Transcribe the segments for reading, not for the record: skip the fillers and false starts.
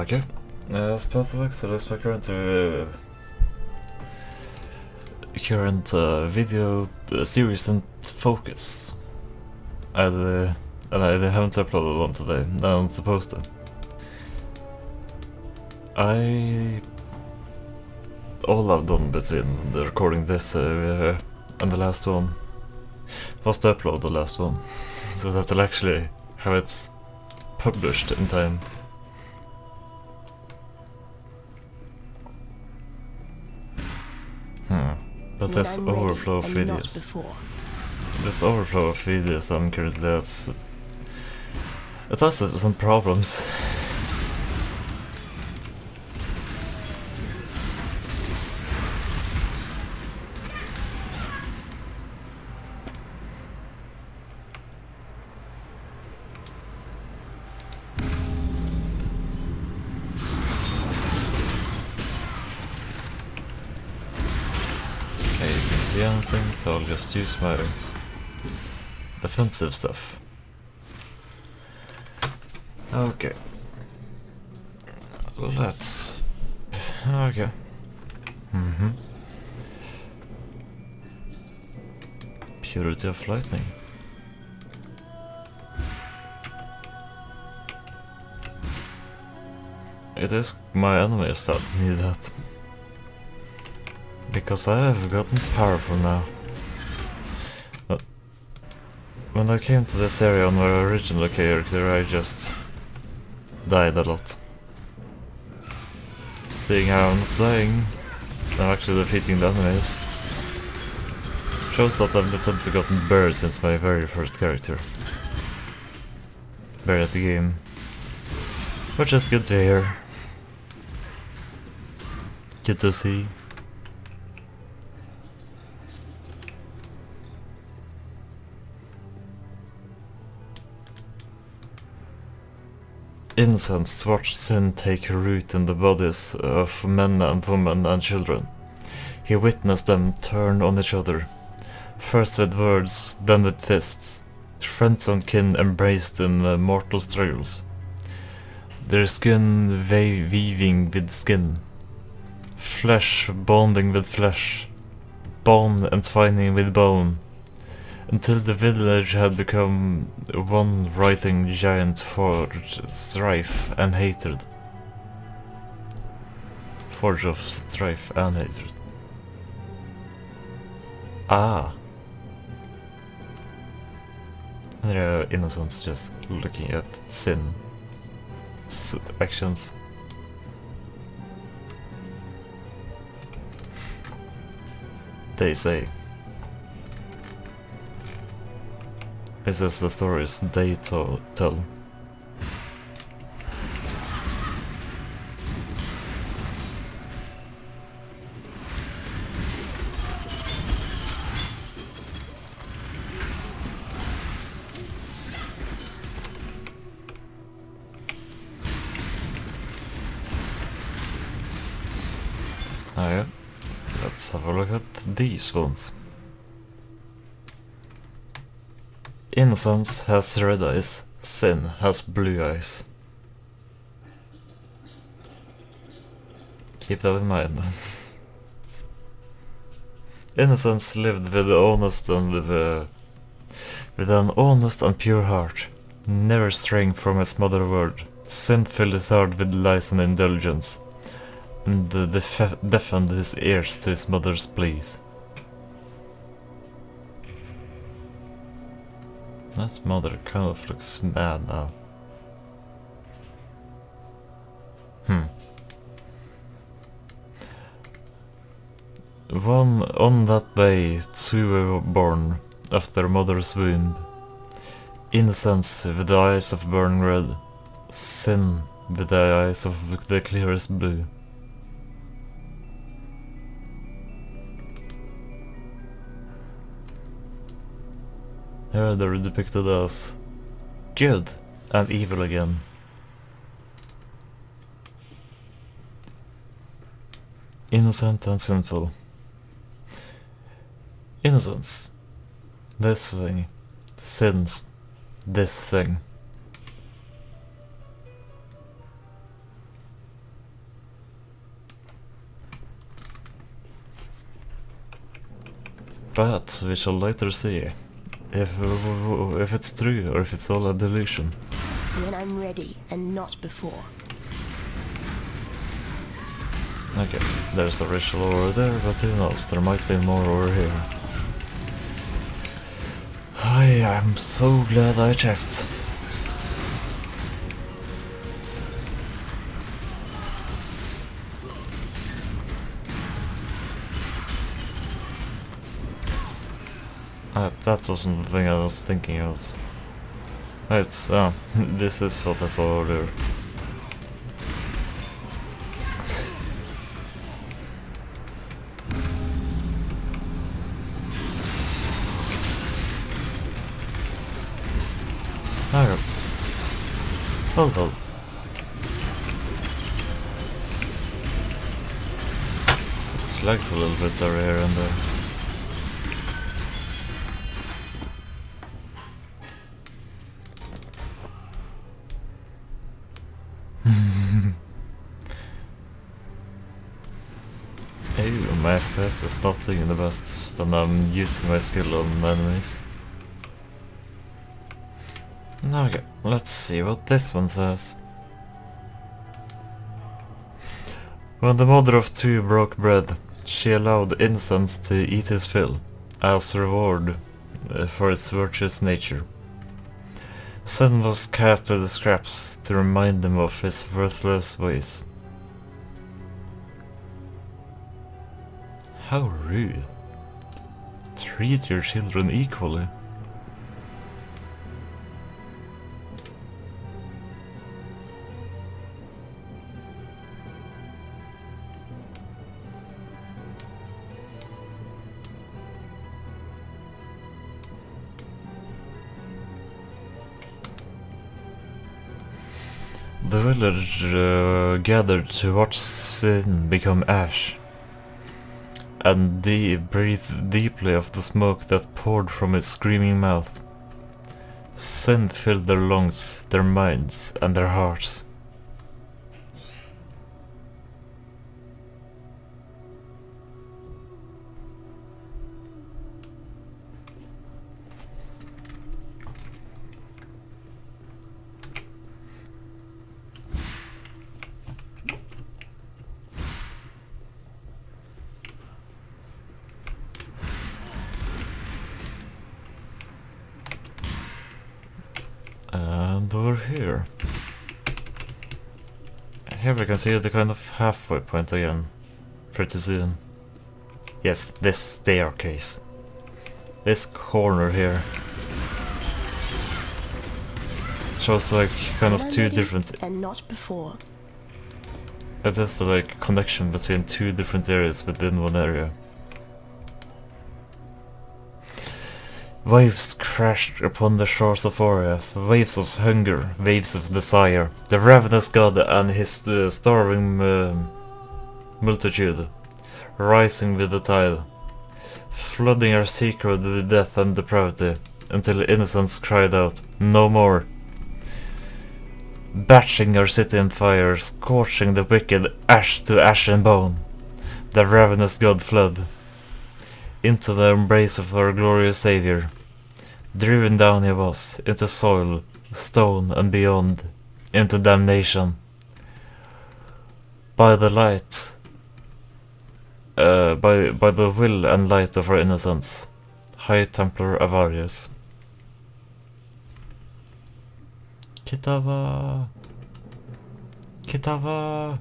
Okay. As Path of Exile is my current video series and focus. And I haven't uploaded one today. Now I'm supposed to. All I've done between the recording this and the last one was to upload the last one, so that I'll actually have it published in time. But this overflow of videos. This overflow of videos I'm currently at, it has some problems. Okay, you can see anything, so I'll just use my defensive stuff. Okay. Let's... Okay. Purity of lightning. It is my enemies that need that. Because I have gotten powerful now. But when I came to this area on my original character, I just died a lot. Seeing how I'm not dying, I'm actually defeating the enemies. Shows that I've definitely gotten better since my very first character. Better at the game. Which is good to hear. Good to see. Innocence watched sin take root in the bodies of men and women and children. He witnessed them turn on each other, first with words, then with fists. Friends and kin embraced in mortal struggles, their skin weaving with skin, flesh bonding with flesh, bone entwining with bone, until the village had become one writhing giant for strife and hatred. Forge of strife and hatred. Ah! And there are innocents just looking at sin actions. They say. This is the stories they tell. Ah yeah, let's have a look at these ones. Innocence has red eyes, sin has blue eyes. Keep that in mind. Innocence lived with an honest and pure heart, never straying from his mother word. Sin filled his heart with lies and indulgence, and deafened his ears to his mother's pleas. That mother kind of looks mad now. On that day, two were born of their mother's womb. Innocence with the eyes of burning red, sin with the eyes of the clearest blue. Here they're depicted as good and evil again. Innocent and sinful. Innocence. This thing. Sins. This thing. But we shall later see if it's true or if it's all a delusion. When I'm ready and not before. Okay, there's a ritual over there, but who knows, there might be more over here. I am so glad I checked. That wasn't the thing I was thinking of. It's, this is what I saw earlier. Okay. Hold on. It lags a little bit over here and there. Ew, my FPS is not doing the best when I'm using my skill on enemies. Okay, let's see what this one says. When the mother of two broke bread, she allowed incense to eat his fill, as reward for its virtuous nature. Sin was cast with the scraps to remind him of his worthless ways. How rude. Treat your children equally. The village gathered to watch Sin become ash, and breathed deeply of the smoke that poured from its screaming mouth. Sin filled their lungs, their minds, and their hearts. And over here. Here we can see the kind of halfway point again. Pretty soon. Yes, this staircase. This corner here. Shows like kind of two different... And not before. It has the like connection between two different areas within one area. Waves crashed upon the shores of Oriath, waves of hunger, waves of desire, the ravenous god and his starving multitude, rising with the tide, flooding our secret with death and depravity, until innocence cried out, no more. Batching our city in fire, scorching the wicked ash to ash and bone, the ravenous god fled into the embrace of our glorious Saviour. Driven down he was, into soil, stone and beyond, into damnation. By the light, by the will and light of our innocence, High Templar Avarius. Kitava! Kitava!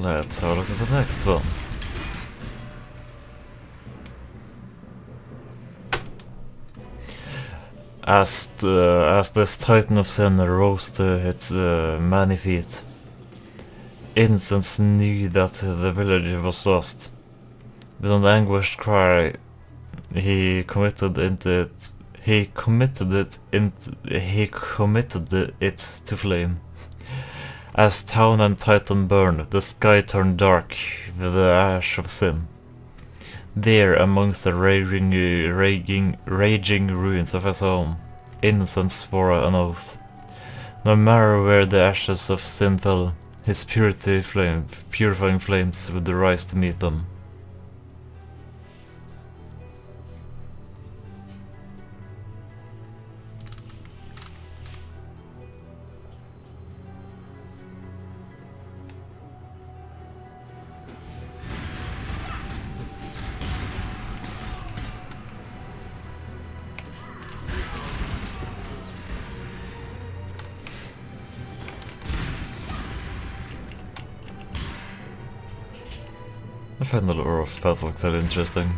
Let's have a look at the next one. As this Titan of Sin rose to its many feet, Incense knew that the village was lost. With an anguished cry, he committed into it He committed it to flame. As town and Titan burned, the sky turned dark with the ash of sin. There, amongst the raging ruins of his home, Innocence swore an oath. No matter where the ashes of sin fell, his purifying flames would rise to meet them. I find the lore of Path of Exile interesting.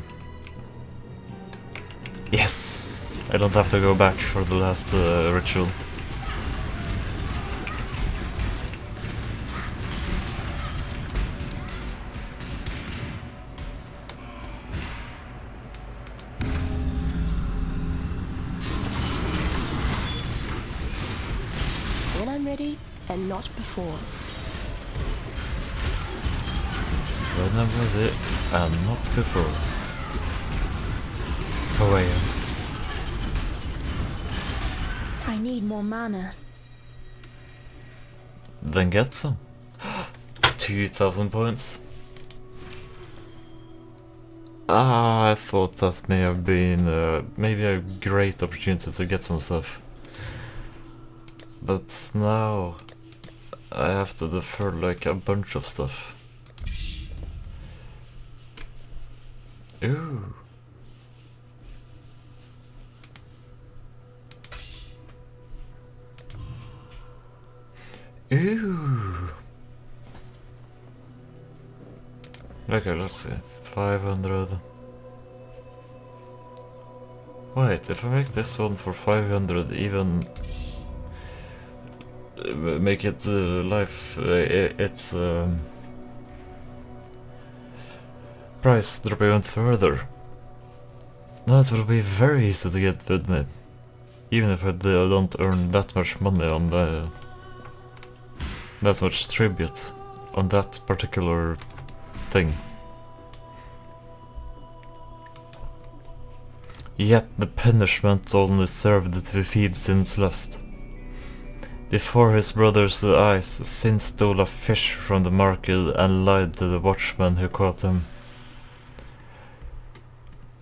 Yes! I don't have to go back for the last ritual. When I'm ready, and not before. When I'm ready, and not before. Away. I need more mana. Then get some. 2000 points. I thought that may have been maybe a great opportunity to get some stuff. But now I have to defer like a bunch of stuff. Ooh. Ooh. Okay, let's see. 500. Wait, if I make this one for 500, even make it its price drop even further, then it will be very easy to get with me, even if I don't earn that much money on that much tribute on that particular thing. Yet the punishment only served to feed Sin's lust. Before his brother's eyes, Sin stole a fish from the market and lied to the watchman who caught him.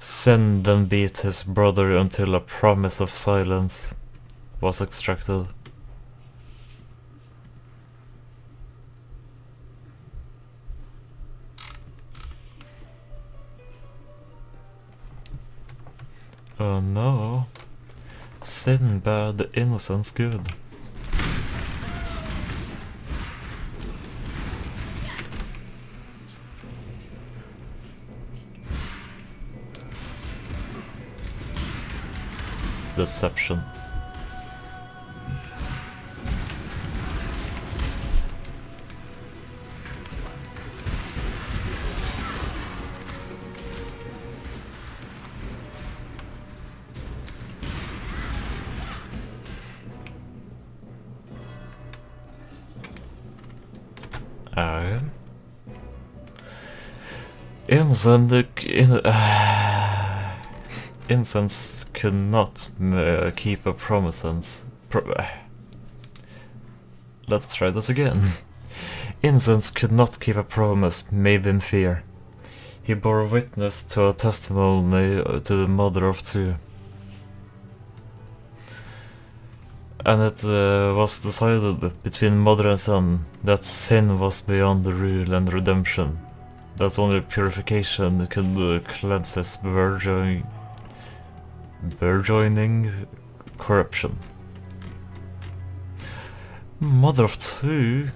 Sin then beat his brother until a promise of silence was extracted. Oh no. Sin bad, innocence good. Deception. Incense could not keep a promise. Let's try this again. Incense could not keep a promise made in fear. He bore witness to a testimony to the mother of two. And it was decided between mother and son that sin was beyond the rule and redemption. That only purification could cleanse his burgeoning corruption. Mother of two?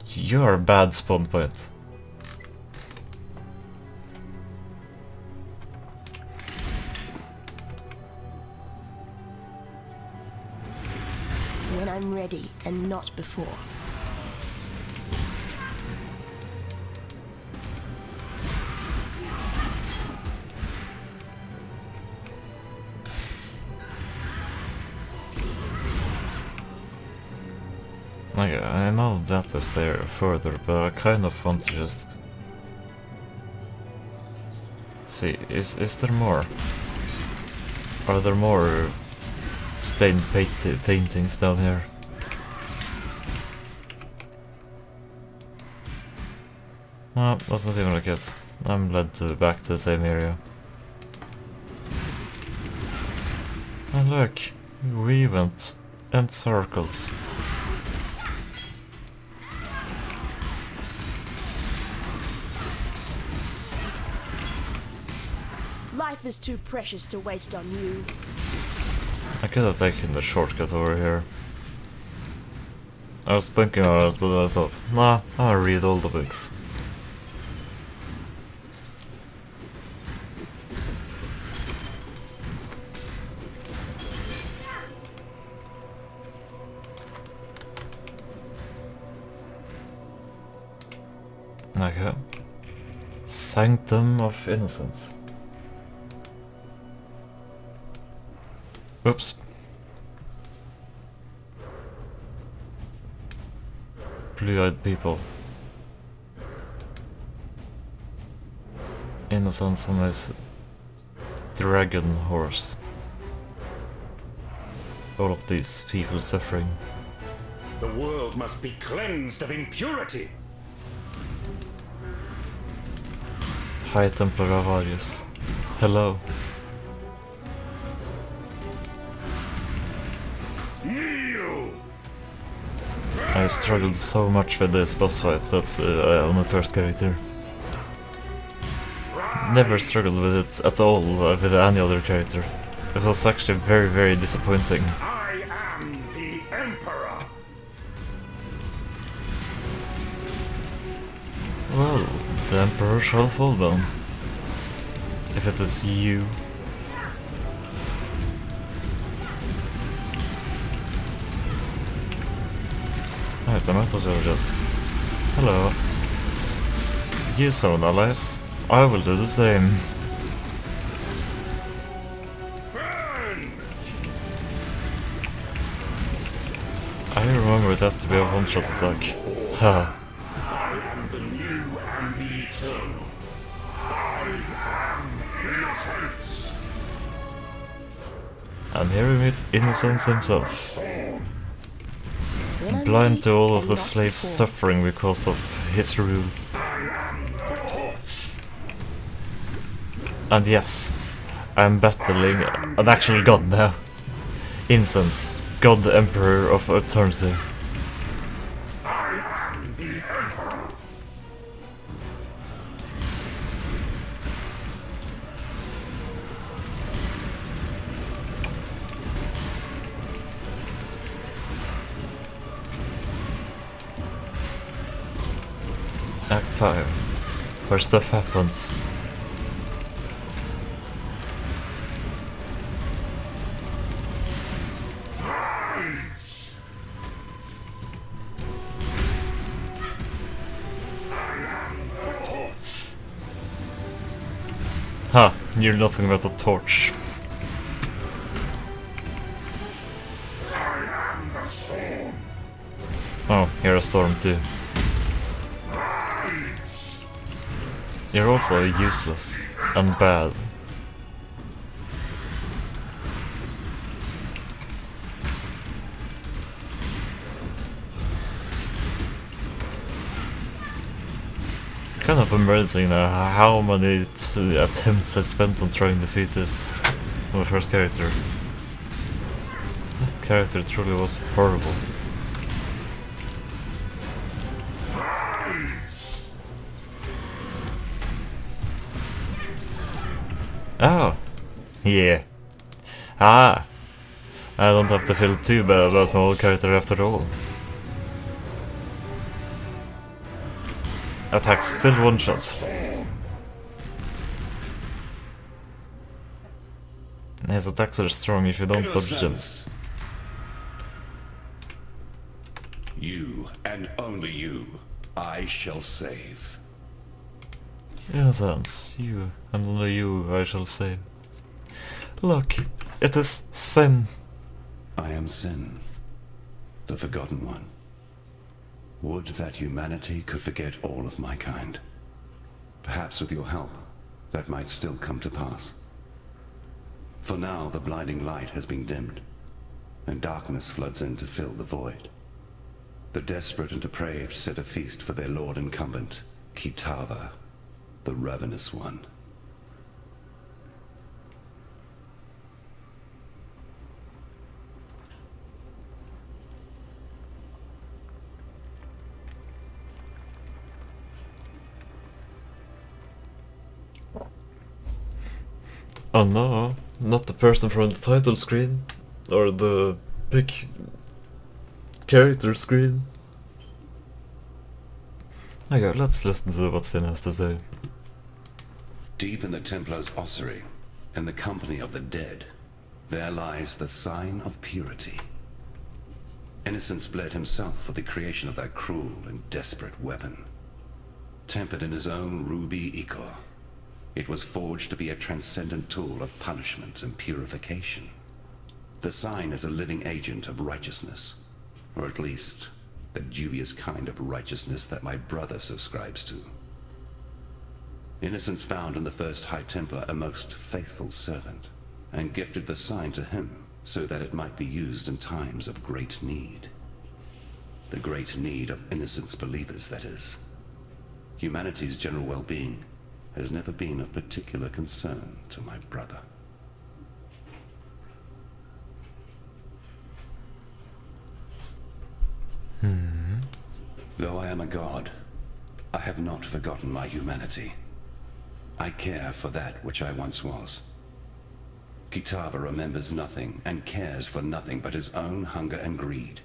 You're a bad spawn point. When I'm ready, and not before. Okay, I know that is there further, but I kind of want to just see, is there more? Are there more stained paintings down here? No, that's not even like it. I'm led back to the same area. And look, we went in circles. Life is too precious to waste on you. I could have taken the shortcut over here. I was thinking about it, but I thought, nah, I'll read all the books. Okay. Sanctum of Innocence. Oops. Blue-eyed people. Innocence on his dragon horse. All of these people suffering. The world must be cleansed of impurity. High Templar Avarius. Hello. Kneel! I struggled so much with this boss fight, that's on the first character. Never struggled with it at all with any other character. It was actually very, very disappointing. I am the Emperor. Well, the Emperor shall fall down. If it is you. Right, I might as well just... Hello. You summon allies. I will do the same. Burn! I remember that to be a one-shot attack. Ha. I am the new and the eternal. I am innocence. And here we meet Innocence himself. When I'm Blind ready to all of and the not slaves before. suffering because of his rule. And yes, I'm battling an actual god now. Incense, God Emperor of Eternity. Act 5, where stuff happens. Ha, you're nothing but a torch. Oh, you're a storm too. You're also useless and bad. Kind of amazing how many attempts I spent on trying to defeat this on the first character. That character truly was horrible. Oh, yeah. Ah, I don't have to feel too bad about my old character after all. Attack still one shot. His attacks are strong if you don't dodge them. Innocence. You, and only you, I shall save. Innocence, you, and only you I shall save. Look, it is Sin. I am Sin, the Forgotten One. Would that humanity could forget all of my kind. Perhaps with your help, that might still come to pass. For now, the blinding light has been dimmed, and darkness floods in to fill the void. The desperate and depraved set a feast for their lord incumbent, Kitava, the ravenous one. Oh no, not the person from the title screen, or the big character screen. Okay, let's listen to what Sin has to say. Deep in the Templar's ossuary, in the company of the dead, there lies the sign of purity. Innocence bled himself for the creation of that cruel and desperate weapon. Tempered in his own ruby ichor, it was forged to be a transcendent tool of punishment and purification. The sign is a living agent of righteousness, or at least the dubious kind of righteousness that my brother subscribes to. Innocence found in the first High Templar a most faithful servant, and gifted the sign to him so that it might be used in times of great need. The great need of Innocence believers, that is. Humanity's general well-being has never been of particular concern to my brother. Though I am a god, I have not forgotten my humanity. I care for that which I once was. Kitava remembers nothing and cares for nothing but his own hunger and greed.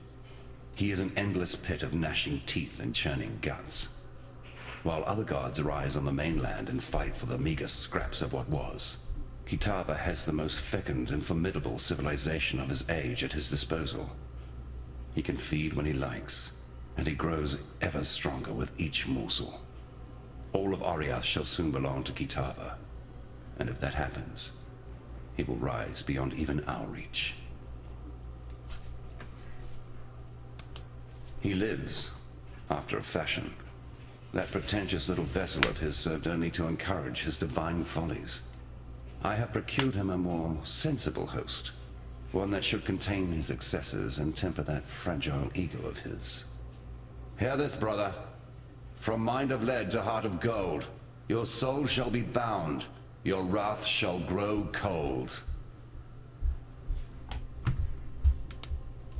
He is an endless pit of gnashing teeth and churning guts. While other gods rise on the mainland and fight for the meager scraps of what was, Kitava has the most fecund and formidable civilization of his age at his disposal. He can feed when he likes, and he grows ever stronger with each morsel. All of Ariath shall soon belong to Kitava, and if that happens, he will rise beyond even our reach. He lives, after a fashion. That pretentious little vessel of his served only to encourage his divine follies. I have procured him a more sensible host, one that should contain his excesses and temper that fragile ego of his. Hear this, brother. From mind of lead to heart of gold, your soul shall be bound, your wrath shall grow cold.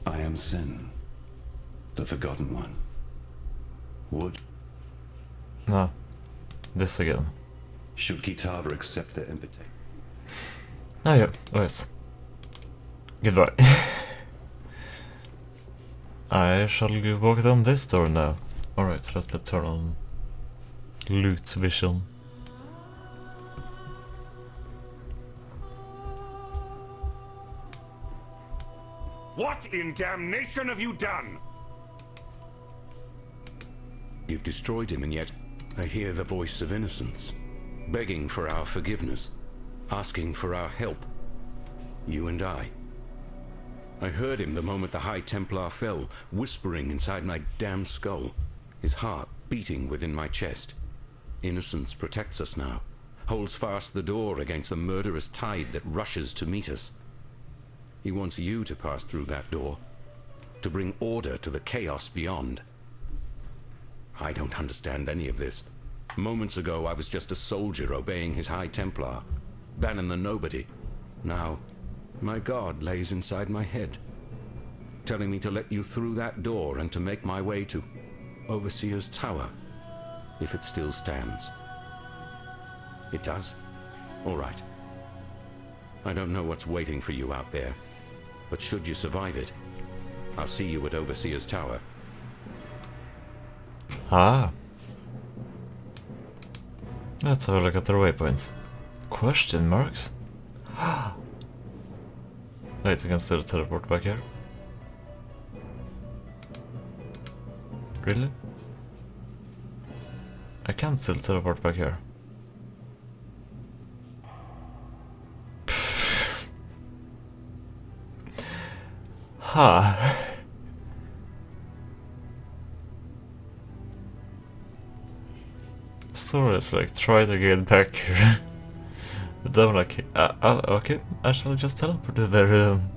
I am Sin, the Forgotten One. Would... No, this again. Should Kitava accept their invitation? Ah yeah, yes. Goodbye. I shall walk down this door now. Alright, let me turn on loot vision. What in damnation have you done? You've destroyed him, and yet I hear the voice of innocence, begging for our forgiveness, asking for our help. You and I. I heard him the moment the High Templar fell, whispering inside my damn skull, his heart beating within my chest. Innocence protects us now, holds fast the door against the murderous tide that rushes to meet us. He wants you to pass through that door, to bring order to the chaos beyond. I don't understand any of this. Moments ago I was just a soldier obeying his High Templar, banning the nobody. Now, my God lays inside my head, telling me to let you through that door and to make my way to Overseer's Tower, if it still stands. It does? All right. I don't know what's waiting for you out there, but should you survive it, I'll see you at Overseer's Tower. Ah. Let's have a look at their waypoints. Question marks? Wait, I can still teleport back here. Really? I can still teleport back here. Ha. Story is like, try to get back here. But then I'm like, okay, I shall just teleport to there then.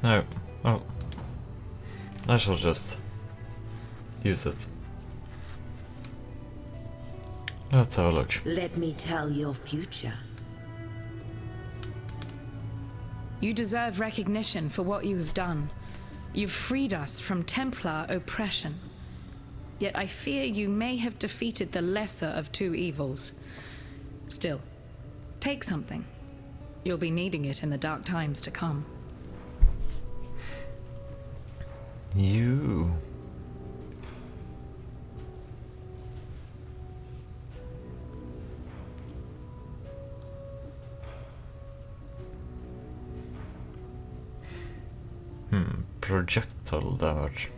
No. Oh. I shall just use it. Let's have a look. Let me tell your future. You deserve recognition for what you have done. You've freed us from Templar oppression. Yet I fear you may have defeated the lesser of two evils. Still, take something. You'll be needing it in the dark times to come. You. Projectile damage.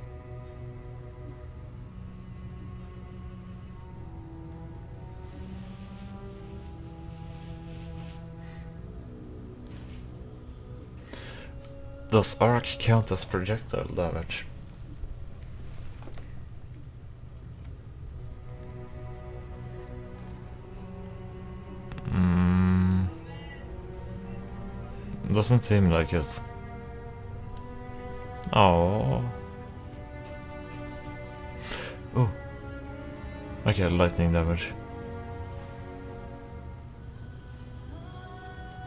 Does arc count as projectile damage? Doesn't seem like it. Oh. Oh. Okay, lightning damage.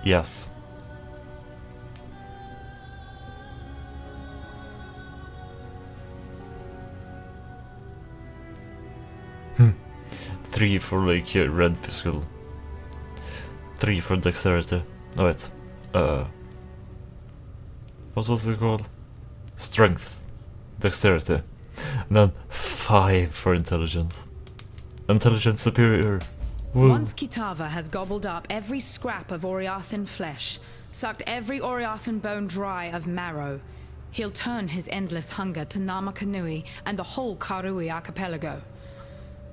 Yes. Three for like red physical. 3 for dexterity. Oh wait. What was it called? Strength. Dexterity. And then 5 for intelligence. Intelligence superior. Woo. Once Kitava has gobbled up every scrap of Oriathan flesh, sucked every Oriathan bone dry of marrow, he'll turn his endless hunger to Namakanui and the whole Karui archipelago.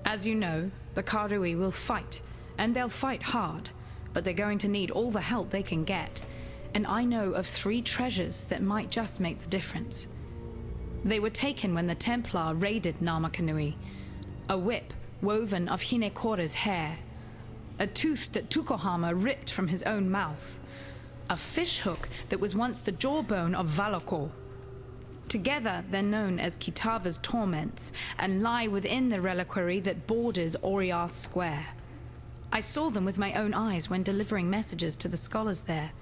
As you know, the Karui will fight, and they'll fight hard, but they're going to need all the help they can get. And I know of 3 treasures that might just make the difference. They were taken when the Templar raided Namakanui. A whip woven of Hinekora's hair. A tooth that Tukohama ripped from his own mouth. A fishhook that was once the jawbone of Valakor. Together, they're known as Kitava's torments, and lie within the reliquary that borders Oriath Square. I saw them with my own eyes when delivering messages to the scholars there.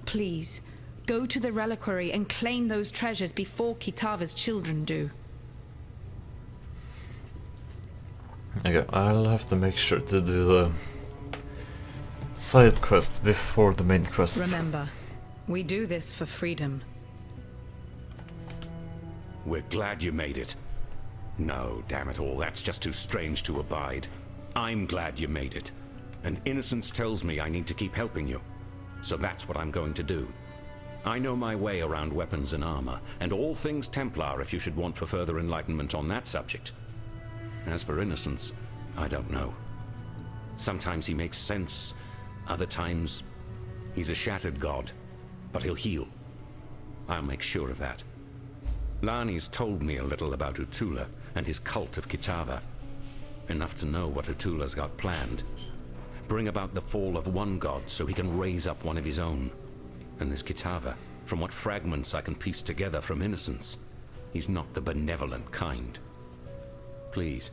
Please, go to the reliquary and claim those treasures before Kitava's children do. Okay, I'll have to make sure to do the side quest before the main quest. Remember, we do this for freedom. We're glad you made it. No, damn it all, that's just too strange to abide. I'm glad you made it. And Innocence tells me I need to keep helping you. So that's what I'm going to do. I know my way around weapons and armor, and all things Templar if you should want for further enlightenment on that subject. As for Innocence, I don't know. Sometimes he makes sense, other times he's a shattered god, but he'll heal. I'll make sure of that. Lani's told me a little about Utula and his cult of Kitava. Enough to know what Utula's got planned. Bring about the fall of one god so he can raise up one of his own. And this Kitava, from what fragments I can piece together from Innocence, he's not the benevolent kind. Please,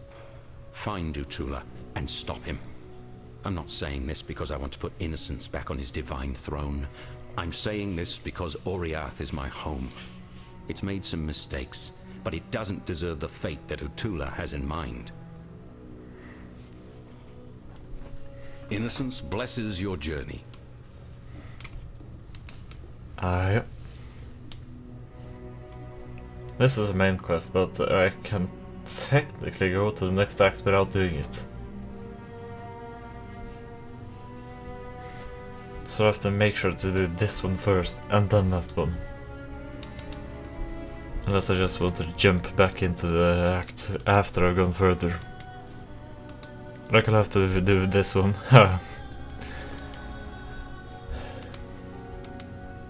find Utula and stop him. I'm not saying this because I want to put Innocence back on his divine throne. I'm saying this because Oriath is my home. It's made some mistakes, but it doesn't deserve the fate that Utula has in mind. Innocence blesses your journey. This is a main quest, but I can technically go to the next act without doing it. So I have to make sure to do this one first, and then that one. Unless I just want to jump back into the act after I've gone further. Like I'll have to do this one.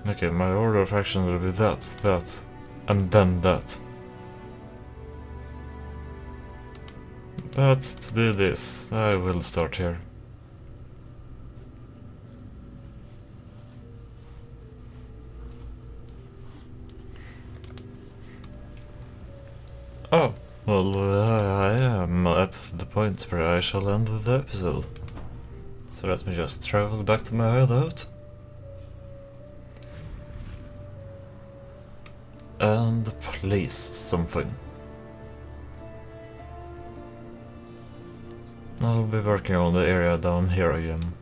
Okay, my order of action will be that, and then that. But to do this, I will start here. Oh, well, I am at the point where I shall end the episode. So let me just travel back to my hideout. And place something. I'll be working on the area down here again.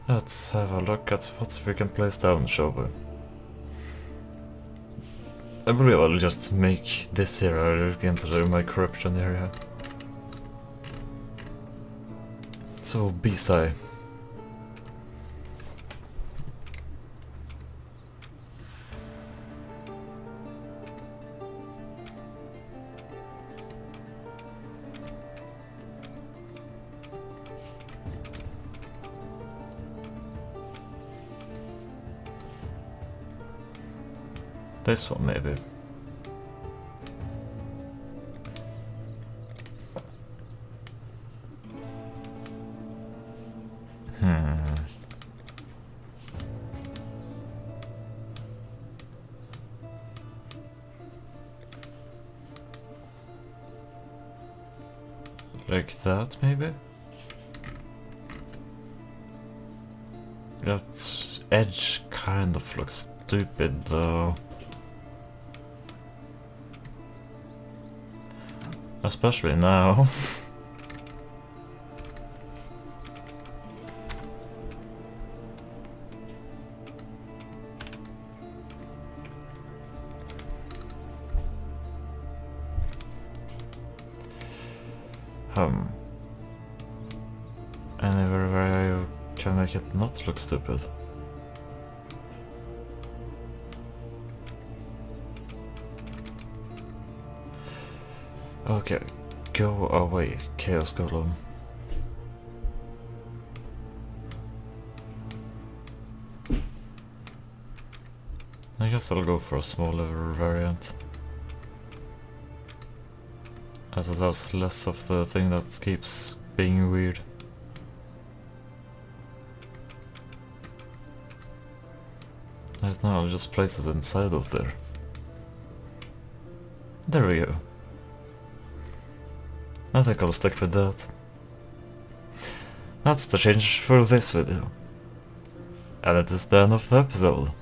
Let's have a look at what we can place down, shall we? I believe I'll just make this area into my corruption area. So, B-side. This one, maybe. Like that, maybe? That edge kind of looks stupid, though. Especially now. Anywhere where I can make it not look stupid. Okay, go away, Chaos Golem. I guess I'll go for a smaller variant, as it has less of the thing that keeps being weird. Right now I'll just place it inside of there. There we go. I think I'll stick with that. That's the change for this video. And it is the end of the episode.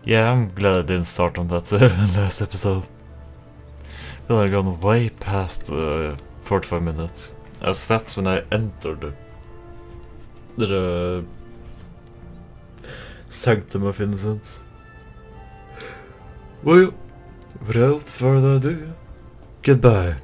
Yeah, I'm glad I didn't start on that last episode. Well, I've gone way past 45 minutes. As that's when I entered the Sanctum of Innocence. Well, without further ado, goodbye.